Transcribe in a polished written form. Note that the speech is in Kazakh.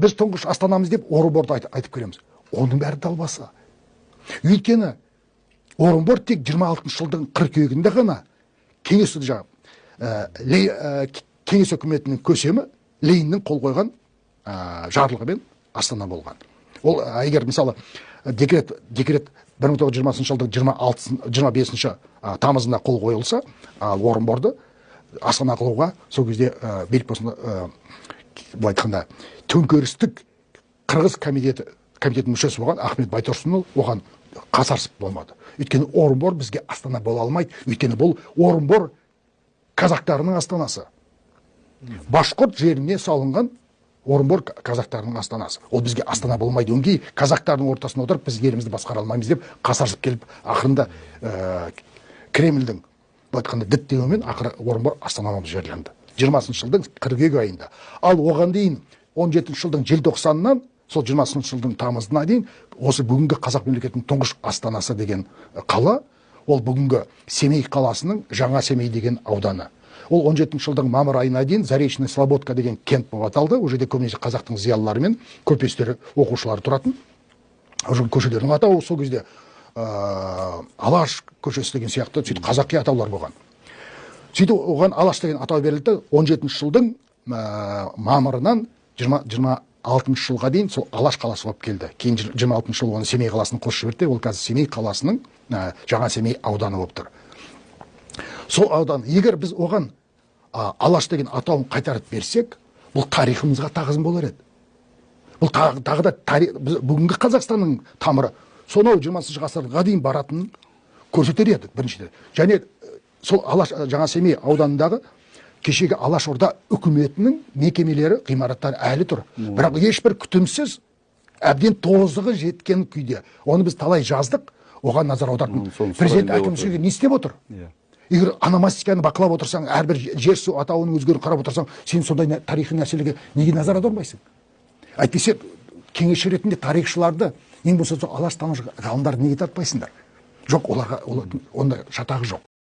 Біз тұңғыш астанамыз деп Орынборды айтып келеміз. Оның бәрі далбаса. Өйткені Орынбор тек 26 жылдың қыркүйегінде ғана кеңес өкіметінің көсемі Лениннің қол қойған жарлығымен Астана болған. Ол егер мысалы декрет 1920 жылдың 25 тамызында қол қойылса, Орынборды Астана қылуға сол кезде билік болсын, былай айтқанда төңкерістік қырғыз комитетінің мүшесі болған Ахмет Байтұрсынұлы оған қасарысып болмады. Өйткені Орынбор бізге Астана бола алмайды. Өйткені бұл Орынбор казактарының астанасы. Башқұрт жеріне салынған Орынбор казактарының астанасы. Ол бізге Астана болмайды. Өңгей казактардың ортасына отырып біз елімізді басқара алмаймыз деп қасарысып келіп, ақырында Кремльдің айтқанда діттеуімен ақыры Орынбор Астана болып жерленді. 20 жылдың қыркүйек айында. Ал оған дейін 17 жылдың желтоқсанынан сол 20 жылдың тамызына дейін осы бүгінгі қазақ мемлекетінің тұңғыш астанасы деген қала, ол бүгінгі Семей қаласының Жаңа Семей деген ауданы. Ол 17 жылдың мамыр айына дейін Заречный Слободка деген кент болып аталды. Ол жерде көбінесе қазақтың зиялылары мен көпестері, оқушылары тұратын. Көшелердің атауы сол кезде Алаш көшесі деген сияқты сөйтіп қазақи атаулар болған. Сөйтіп оған Алаш деген атау берілді. 17 жылдың мамырынан 26 жылға дейін сол Алаш қаласы болып келді. Кейін 26 жыл оны Семей қаласының қосып жіберді. Ол қазір Семей қаласының Жаңа Семей ауданы болып тұр. Сол аудан, егер біз оған Алаш деген атауын қайтарып берсек, бұл тарихымызға тағзым болар еді. Бұл тағы да бүгінгі Қазақстанның тамыры сонау 20 ғасырға дейін баратынын көрсетер еді біріншіден. Және сол Алаш Жаңа Семей ауданындағы кешегі Алаш Орда үкіметінің мекемелері, ғимараттары әлі тұр. Бірақ ешбір күтімсіз әбден тозығы жеткен күйде. Оны біз талай жаздық, оған назар аудардық. Президент әкімшілігі не істеп отыр? Егер аномастиканы бақылап отырсаң, әрбір жер су атауының өзгеріп қарап отырсаң, сен сондай тарихи нәрселерге неге назар аудармайсың? Әйтпесе кеңесші ретінде тарихшыларды, ең болса Алаш танушы ғалымдарды неге тартпайсыңдар? Жоқ, оларға ондай шатағы жоқ.